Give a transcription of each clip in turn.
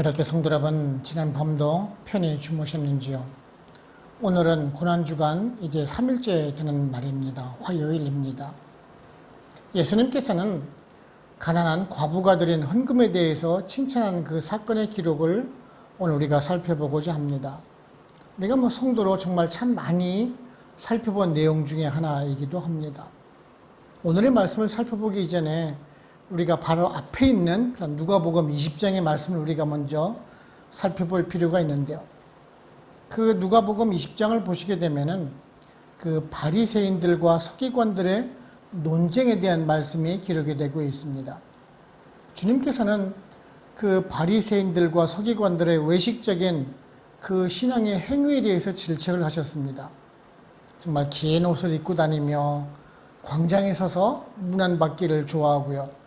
배달교 성도 여러분, 지난 밤도 편히 주무셨는지요? 오늘은 고난주간 이제 3일째 되는 날입니다. 화요일입니다. 예수님께서는 가난한 과부가 드린 헌금에 대해서 칭찬한 그 사건의 기록을 오늘 우리가 살펴보고자 합니다. 우리가 성도로 정말 참 많이 살펴본 내용 중에 하나이기도 합니다. 오늘의 말씀을 살펴보기 이전에 우리가 바로 앞에 있는 누가복음 20장의 말씀을 우리가 먼저 살펴볼 필요가 있는데요. 그 누가복음 20장을 보시게 되면은 그 바리새인들과 서기관들의 논쟁에 대한 말씀이 기록이 되고 있습니다. 주님께서는 그 바리새인들과 서기관들의 외식적인 그 신앙의 행위에 대해서 질책을 하셨습니다. 정말 긴 옷을 입고 다니며 광장에 서서 문안받기를 좋아하고요.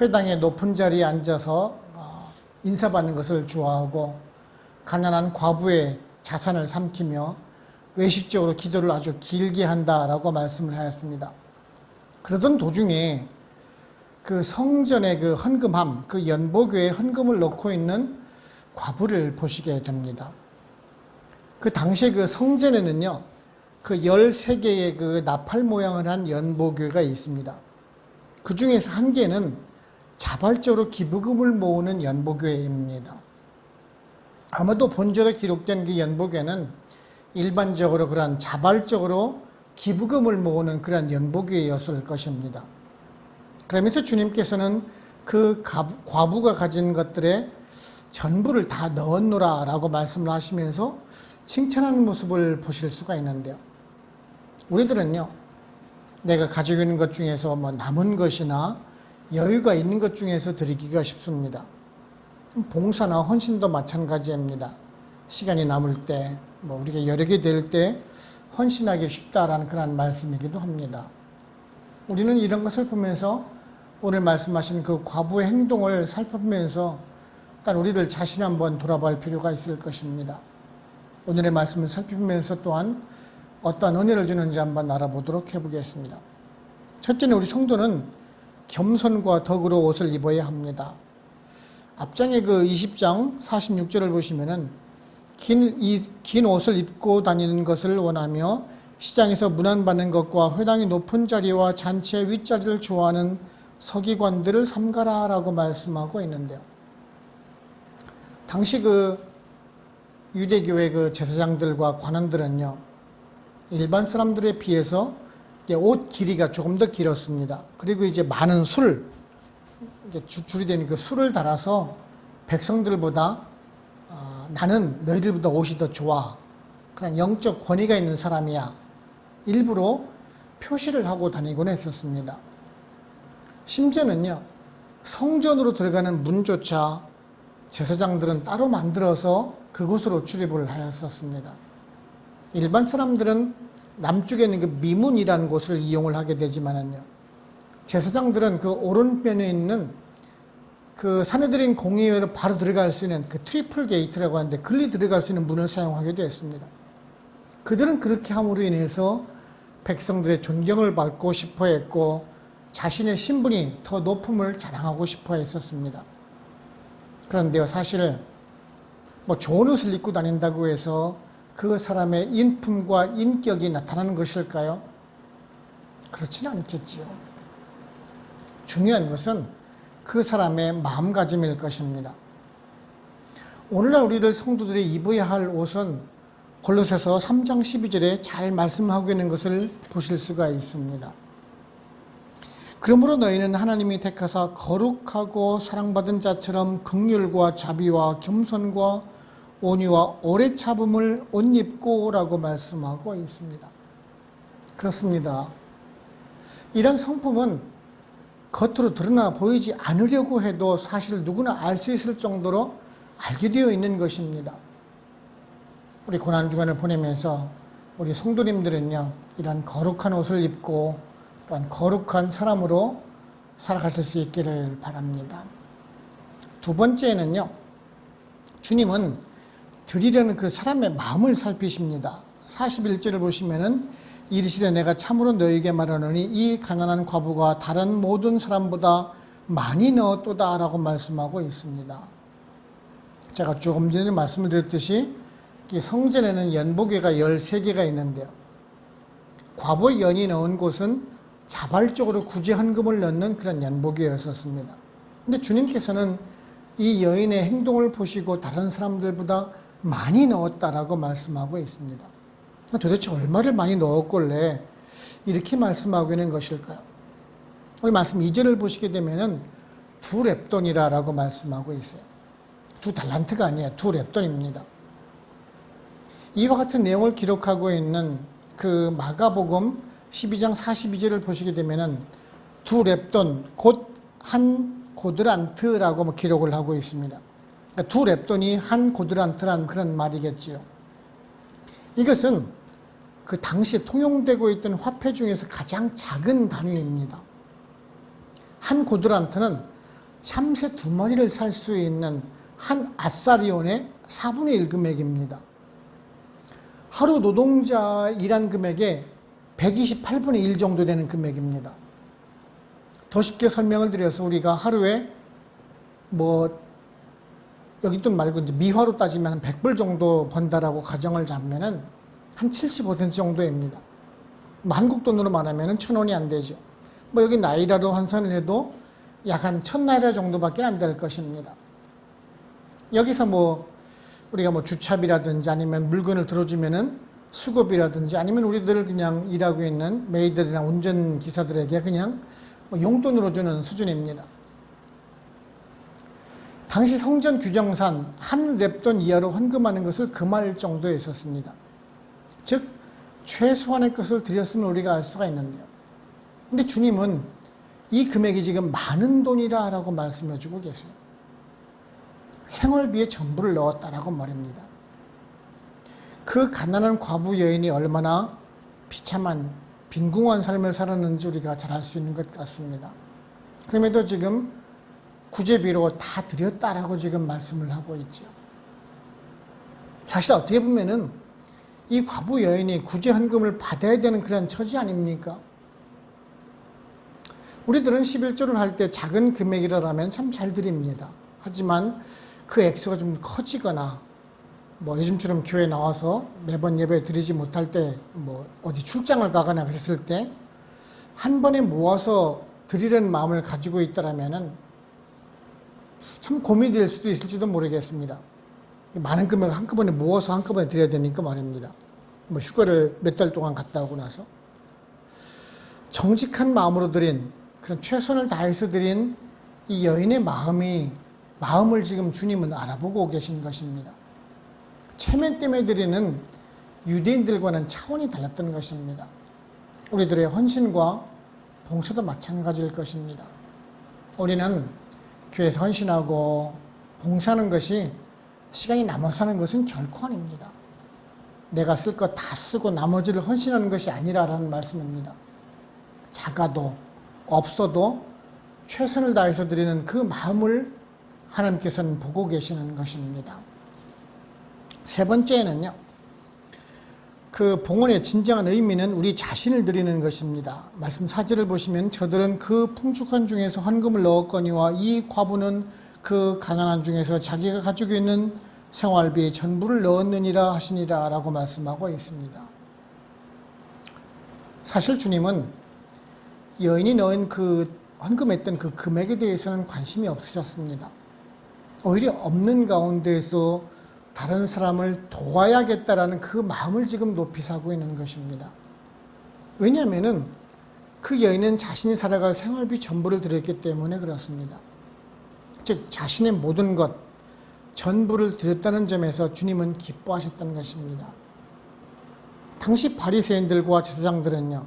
회당의 높은 자리에 앉아서 인사받는 것을 좋아하고 가난한 과부의 자산을 삼키며 외식적으로 기도를 아주 길게 한다라고 말씀을 하였습니다. 그러던 도중에 그 성전의 그 헌금함, 그 연보교에 헌금을 넣고 있는 과부를 보시게 됩니다. 그 당시에 그 성전에는요, 그 13개의 그 나팔 모양을 한 연보교가 있습니다. 그 중에서 한 개는 자발적으로 기부금을 모으는 연보교회입니다. 아마도 본절에 기록된 그 연보교회는 일반적으로 그러한 자발적으로 기부금을 모으는 그러한 연보교회였을 것입니다. 그러면서 주님께서는 그 과부가 가진 것들의 전부를 다 넣었노라 라고 말씀을 하시면서 칭찬하는 모습을 보실 수가 있는데요. 우리들은요, 내가 가지고 있는 것 중에서 남은 것이나 여유가 있는 것 중에서 드리기가 쉽습니다. 봉사나 헌신도 마찬가지입니다. 시간이 남을 때, 우리가 여력이 될 때 헌신하기 쉽다라는 그런 말씀이기도 합니다. 우리는 이런 것을 보면서 오늘 말씀하신 그 과부의 행동을 살펴보면서 일단 우리들 자신 한번 돌아볼 필요가 있을 것입니다. 오늘의 말씀을 살펴보면서 또한 어떠한 은혜를 주는지 한번 알아보도록 해보겠습니다. 첫째는 우리 성도는 겸손과 덕으로 옷을 입어야 합니다. 앞장에 그 20장 46절을 보시면은 긴 옷을 입고 다니는 것을 원하며 시장에서 문안받는 것과 회당의 높은 자리와 잔치의 윗자리를 좋아하는 서기관들을 삼가라 라고 말씀하고 있는데요. 당시 그 유대교회 그 제사장들과 관원들은요, 일반 사람들에 비해서 옷 길이가 조금 더 길었습니다. 그리고 이제 많은 줄이 되는 그 술을 달아서 백성들보다 나는 너희들보다 옷이 더 좋아, 그런 영적 권위가 있는 사람이야, 일부러 표시를 하고 다니곤 했었습니다. 심지어는요, 성전으로 들어가는 문조차 제사장들은 따로 만들어서 그곳으로 출입을 하였었습니다. 일반 사람들은 남쪽에 있는 그 미문이라는 곳을 이용을 하게 되지만은요, 제사장들은 그 오른편에 있는 그 사내들인 공의회로 바로 들어갈 수 있는 그 트리플 게이트라고 하는데 글리 들어갈 수 있는 문을 사용하게 되었습니다. 그들은 그렇게 함으로 인해서 백성들의 존경을 받고 싶어 했고 자신의 신분이 더 높음을 자랑하고 싶어 했었습니다. 그런데요, 사실 좋은 옷을 입고 다닌다고 해서 그 사람의 인품과 인격이 나타나는 것일까요? 그렇지는 않겠지요. 중요한 것은 그 사람의 마음가짐일 것입니다. 오늘날 우리들 성도들이 입어야 할 옷은 골로새서 3장 12절에 잘 말씀하고 있는 것을 보실 수가 있습니다. 그러므로 너희는 하나님이 택하사 거룩하고 사랑받은 자처럼 긍휼과 자비와 겸손과 온유와 오래 참음을 옷 입고 라고 말씀하고 있습니다. 그렇습니다. 이런 성품은 겉으로 드러나 보이지 않으려고 해도 사실 누구나 알 수 있을 정도로 알게 되어 있는 것입니다. 우리 고난주간을 보내면서 우리 성도님들은요, 이런 거룩한 옷을 입고 또한 거룩한 사람으로 살아가실 수 있기를 바랍니다. 두 번째는요, 주님은 드리려는 그 사람의 마음을 살피십니다. 41절을 보시면은 이르시되 내가 참으로 너희에게 말하노니 이 가난한 과부가 다른 모든 사람보다 많이 넣었도다 라고 말씀하고 있습니다. 제가 조금 전에 말씀을 드렸듯이 성전에는 연복외가 13개가 있는데요. 과부 여인이 넣은 곳은 자발적으로 구제 헌금을 넣는 그런 연복외였었습니다. 근데 주님께서는 이 여인의 행동을 보시고 다른 사람들보다 많이 넣었다라고 말씀하고 있습니다. 도대체 얼마를 많이 넣었길래 이렇게 말씀하고 있는 것일까요? 우리 말씀 2절을 보시게 되면은 2렙돈이라고 말씀하고 있어요. 2달란트가 아니에요. 2렙돈입니다. 이와 같은 내용을 기록하고 있는 그 마가복음 12장 42절을 보시게 되면은 2렙돈 곧 한 고드란트라고 기록을 하고 있습니다. 그러니까 2렙돈이 한 고드란트란 그런 말이겠지요. 이것은 그 당시 통용되고 있던 화폐 중에서 가장 작은 단위입니다. 한 고드란트는 참새 2마리를 살 수 있는 한 아사리온의 4분의 1 금액입니다. 하루 노동자 일한 금액의 128분의 1 정도 되는 금액입니다. 더 쉽게 설명을 드려서 우리가 하루에 여기 돈 말고 이제 미화로 따지면 한 100불 정도 번다라고 가정을 잡면은 한 75% 정도입니다. 한국 돈으로 말하면은 1,000원이 안 되죠. 여기 나이라로 환산을 해도 약 한 1,000나이라 정도밖에 안 될 것입니다. 여기서 우리가 주차비라든지 아니면 물건을 들어주면은 수고비라든지 아니면 우리들 그냥 일하고 있는 메이들이나 운전기사들에게 그냥 용돈으로 주는 수준입니다. 당시 성전 규정상 한 렙돈 이하로 헌금하는 것을 금할 정도에 있었습니다. 즉 최소한의 것을 드렸으면 우리가 알 수가 있는데요. 근데 주님은 이 금액이 지금 많은 돈이라 라고 말씀해 주고 계세요. 생활비에 전부를 넣었다라고 말입니다. 그 가난한 과부 여인이 얼마나 비참한 빈궁한 삶을 살았는지 우리가 잘 알 수 있는 것 같습니다. 그럼에도 지금 구제비로 다 드렸다라고 지금 말씀을 하고 있죠. 사실 어떻게 보면은 이 과부 여인이 구제 헌금을 받아야 되는 그런 처지 아닙니까? 우리들은 11조를 할 때 작은 금액이라면 참 잘 드립니다. 하지만 그 액수가 좀 커지거나 요즘처럼 교회 나와서 매번 예배 드리지 못할 때 어디 출장을 가거나 그랬을 때 한 번에 모아서 드리려는 마음을 가지고 있더라면은 참 고민이 될 수도 있을지도 모르겠습니다. 많은 금액을 한꺼번에 모아서 한꺼번에 드려야 되니까 말입니다. 휴가를 몇 달 동안 갔다 오고 나서 정직한 마음으로 드린 그런 최선을 다해서 드린 이 여인의 마음을 지금 주님은 알아보고 계신 것입니다. 체면 때문에 드리는 유대인들과는 차원이 달랐던 것입니다. 우리들의 헌신과 봉사도 마찬가지일 것입니다. 우리는 교회에서 헌신하고 봉사하는 것이 시간이 남아서 하는 것은 결코 아닙니다. 내가 쓸 것 다 쓰고 나머지를 헌신하는 것이 아니라는 말씀입니다. 작아도 없어도 최선을 다해서 드리는 그 마음을 하나님께서는 보고 계시는 것입니다. 세 번째는요, 그 봉헌의 진정한 의미는 우리 자신을 드리는 것입니다. 말씀 4절을 보시면 저들은 그 풍족한 중에서 헌금을 넣었거니와 이 과부는 그 가난한 중에서 자기가 가지고 있는 생활비의 전부를 넣었느니라 하시니라 라고 말씀하고 있습니다. 사실 주님은 여인이 넣은 그 헌금했던 그 금액에 대해서는 관심이 없으셨습니다. 오히려 없는 가운데에서 다른 사람을 도와야겠다라는 그 마음을 지금 높이 사고 있는 것입니다. 왜냐하면은 그 여인은 자신이 살아갈 생활비 전부를 드렸기 때문에 그렇습니다. 즉 자신의 모든 것 전부를 드렸다는 점에서 주님은 기뻐하셨던 것입니다. 당시 바리새인들과 제사장들은요,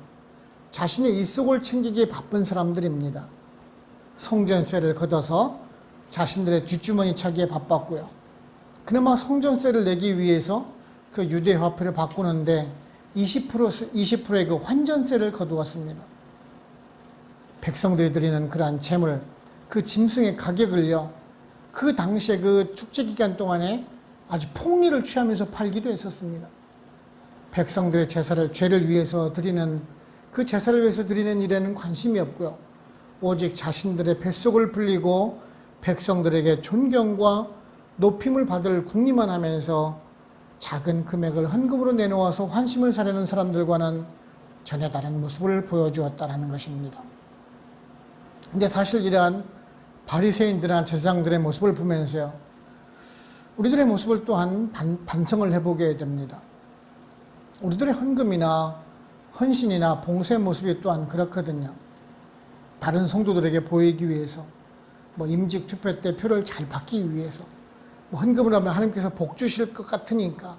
자신의 일속을 챙기기에 바쁜 사람들입니다. 성전세를 걷어서 자신들의 뒷주머니 차기에 바빴고요. 그나마 성전세를 내기 위해서 그 유대 화폐를 바꾸는데 20%의 그 환전세를 거두었습니다. 백성들이 드리는 그러한 재물, 그 짐승의 가격을요, 그 당시에 그 축제 기간 동안에 아주 폭리를 취하면서 팔기도 했었습니다. 백성들의 제사를 죄를 위해서 드리는 그 제사를 위해서 드리는 일에는 관심이 없고요. 오직 자신들의 뱃속을 불리고 백성들에게 존경과 높임을 받을 궁리만 하면서 작은 금액을 헌금으로 내놓아서 환심을 사려는 사람들과는 전혀 다른 모습을 보여주었다는 것입니다. 근데 사실 이러한 바리새인들이나 제사장들의 모습을 보면서요, 우리들의 모습을 또한 반성을 해보게 됩니다. 우리들의 헌금이나 헌신이나 봉사의 모습이 또한 그렇거든요. 다른 성도들에게 보이기 위해서, 임직 투표 때 표를 잘 받기 위해서, 헌금을 하면 하나님께서 복 주실 것 같으니까,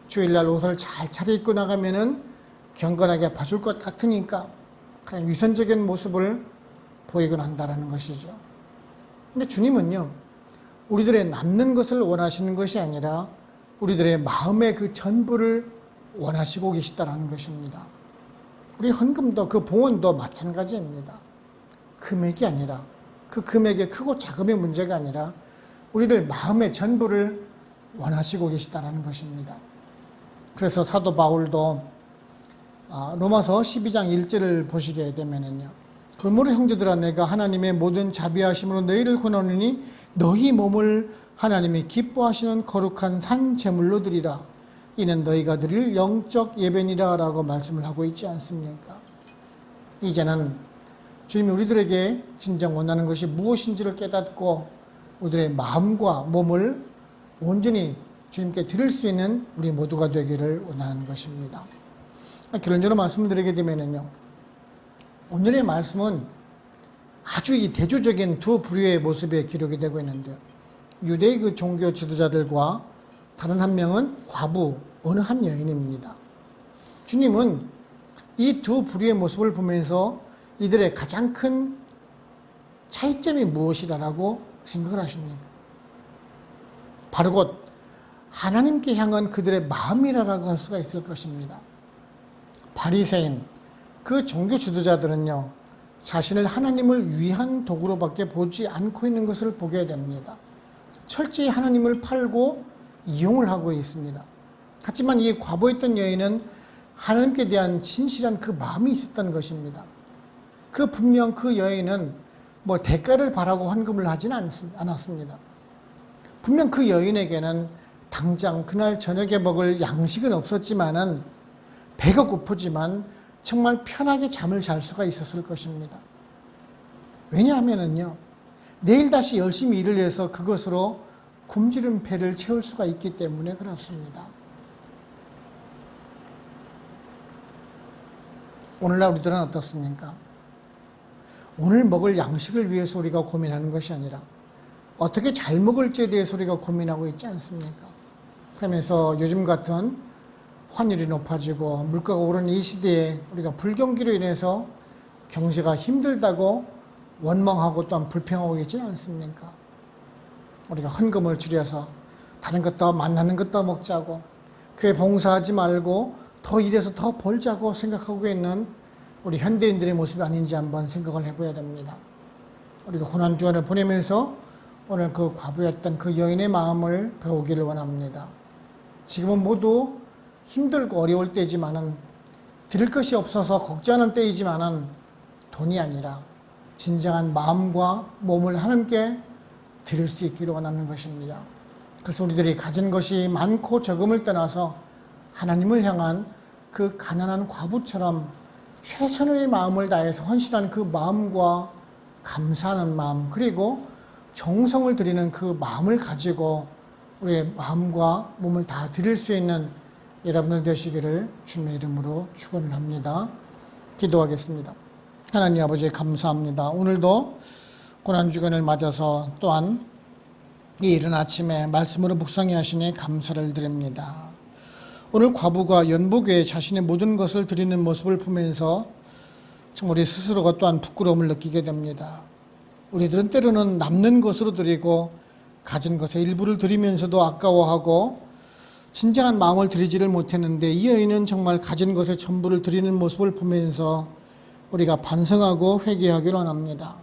주일날 옷을 잘 차려입고 나가면은 경건하게 봐줄 것 같으니까 그냥 위선적인 모습을 보이곤 한다는 것이죠. 근데 주님은요, 우리들의 남는 것을 원하시는 것이 아니라 우리들의 마음의 그 전부를 원하시고 계시다는 것입니다. 우리 헌금도 그 봉헌도 마찬가지입니다. 금액이 아니라, 그 금액의 크고 작음의 문제가 아니라 우리들 마음의 전부를 원하시고 계시다는 것입니다. 그래서 사도 바울도 로마서 12장 1절을 보시게 되면은요, 그러므로 형제들아, 내가 하나님의 모든 자비하심으로 너희를 권하노니 너희 몸을 하나님이 기뻐하시는 거룩한 산 제물로 드리라. 이는 너희가 드릴 영적 예배니라 라고 말씀을 하고 있지 않습니까? 이제는 주님이 우리들에게 진정 원하는 것이 무엇인지를 깨닫고 우리들의 마음과 몸을 온전히 주님께 드릴 수 있는 우리 모두가 되기를 원하는 것입니다. 결론적으로 말씀을 드리게 되면요, 오늘의 말씀은 아주 이 대조적인 두 부류의 모습에 기록이 되고 있는데요, 유대의 그 종교 지도자들과 다른 한 명은 과부, 어느 한 여인입니다. 주님은 이 두 부류의 모습을 보면서 이들의 가장 큰 차이점이 무엇이라고 생각을 하십니까? 바로 곧 하나님께 향한 그들의 마음이라고 할 수가 있을 것입니다. 바리새인, 그 종교 지도자들은요, 자신을 하나님을 위한 도구로밖에 보지 않고 있는 것을 보게 됩니다. 철저히 하나님을 팔고 이용을 하고 있습니다. 하지만 이 과부였던 여인은 하나님께 대한 진실한 그 마음이 있었던 것입니다. 분명 그 여인은 대가를 바라고 헌금을 하지는 않았습니다. 분명 그 여인에게는 당장 그날 저녁에 먹을 양식은 없었지만은 배가 고프지만 정말 편하게 잠을 잘 수가 있었을 것입니다. 왜냐하면은요, 내일 다시 열심히 일을 해서 그것으로 굶주린 배를 채울 수가 있기 때문에 그렇습니다. 오늘날 우리들은 어떻습니까? 오늘 먹을 양식을 위해서 우리가 고민하는 것이 아니라 어떻게 잘 먹을지에 대해서 우리가 고민하고 있지 않습니까? 그러면서 요즘 같은 환율이 높아지고 물가가 오르는 이 시대에 우리가 불경기로 인해서 경제가 힘들다고 원망하고 또한 불평하고 있지 않습니까? 우리가 헌금을 줄여서 다른 것 더 만나는 것 더 먹자고, 교회 봉사하지 말고 더 일해서 더 벌자고 생각하고 있는 우리 현대인들의 모습이 아닌지 한번 생각을 해봐야 됩니다. 우리가 고난주간을 보내면서 오늘 그 과부였던 그 여인의 마음을 배우기를 원합니다. 지금은 모두 힘들고 어려울 때지만은, 드릴 것이 없어서 걱정하는 때이지만은 돈이 아니라 진정한 마음과 몸을 하나님께 드릴 수 있기를 원하는 것입니다. 그래서 우리들이 가진 것이 많고 적음을 떠나서 하나님을 향한 그 가난한 과부처럼 최선의 마음을 다해서 헌신한 그 마음과 감사하는 마음, 그리고 정성을 드리는 그 마음을 가지고 우리의 마음과 몸을 다 드릴 수 있는 여러분들 되시기를 주님의 이름으로 축원을 합니다. 기도하겠습니다. 하나님 아버지, 감사합니다. 오늘도 고난주간을 맞아서 또한 이 이른 아침에 말씀으로 묵상해 하시니 감사를 드립니다. 오늘 과부가 연복에 자신의 모든 것을 드리는 모습을 보면서 정말 우리 스스로가 또한 부끄러움을 느끼게 됩니다. 우리들은 때로는 남는 것으로 드리고 가진 것의 일부를 드리면서도 아까워하고 진정한 마음을 드리지를 못했는데, 이 여인은 정말 가진 것의 전부를 드리는 모습을 보면서 우리가 반성하고 회개하기를 원합니다.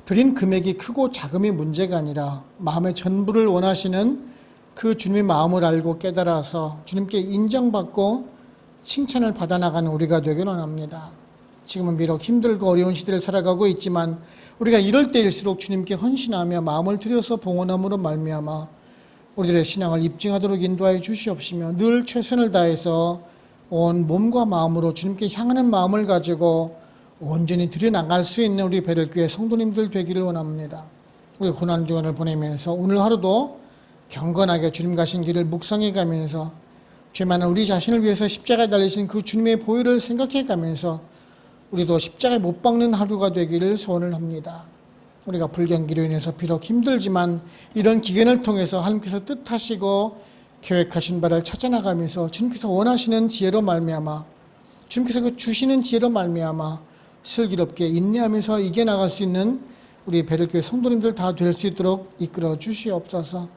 드린 금액이 크고 작음이 문제가 아니라 마음의 전부를 원하시는 그 주님의 마음을 알고 깨달아서 주님께 인정받고 칭찬을 받아나가는 우리가 되기를 원합니다. 지금은 비록 힘들고 어려운 시대를 살아가고 있지만 우리가 이럴 때일수록 주님께 헌신하며 마음을 들여서 봉헌함으로 말미암아 우리들의 신앙을 입증하도록 인도하여 주시옵시며 늘 최선을 다해서 온 몸과 마음으로 주님께 향하는 마음을 가지고 온전히 들여나갈 수 있는 우리 베들교회 성도님들 되기를 원합니다. 우리 고난주간을 보내면서 오늘 하루도 경건하게 주님 가신 길을 묵상해 가면서 죄 많은 우리 자신을 위해서 십자가에 달리신 그 주님의 보혈을 생각해 가면서 우리도 십자가에 못 박는 하루가 되기를 소원을 합니다. 우리가 불경기로 인해서 비록 힘들지만 이런 기간을 통해서 하나님께서 뜻하시고 계획하신 바를 찾아나가면서 주님께서 원하시는 지혜로 말미암아 주님께서 그 주시는 지혜로 말미암아 슬기롭게 인내하면서 이겨나갈 수 있는 우리 베들교회 성도님들 다 될 수 있도록 이끌어 주시옵소서.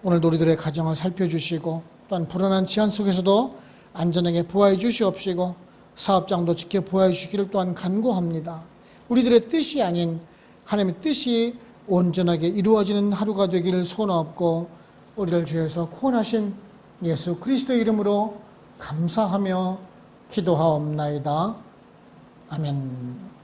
오늘도 우리들의 가정을 살펴주시고 또한 불안한 치안 속에서도 안전하게 보호해 주시옵시고 사업장도 지켜 보호해 주시기를 또한 간구합니다. 우리들의 뜻이 아닌 하나님의 뜻이 온전하게 이루어지는 하루가 되기를 소원하옵고 우리를 주에서 구원하신 예수 그리스도의 이름으로 감사하며 기도하옵나이다. 아멘.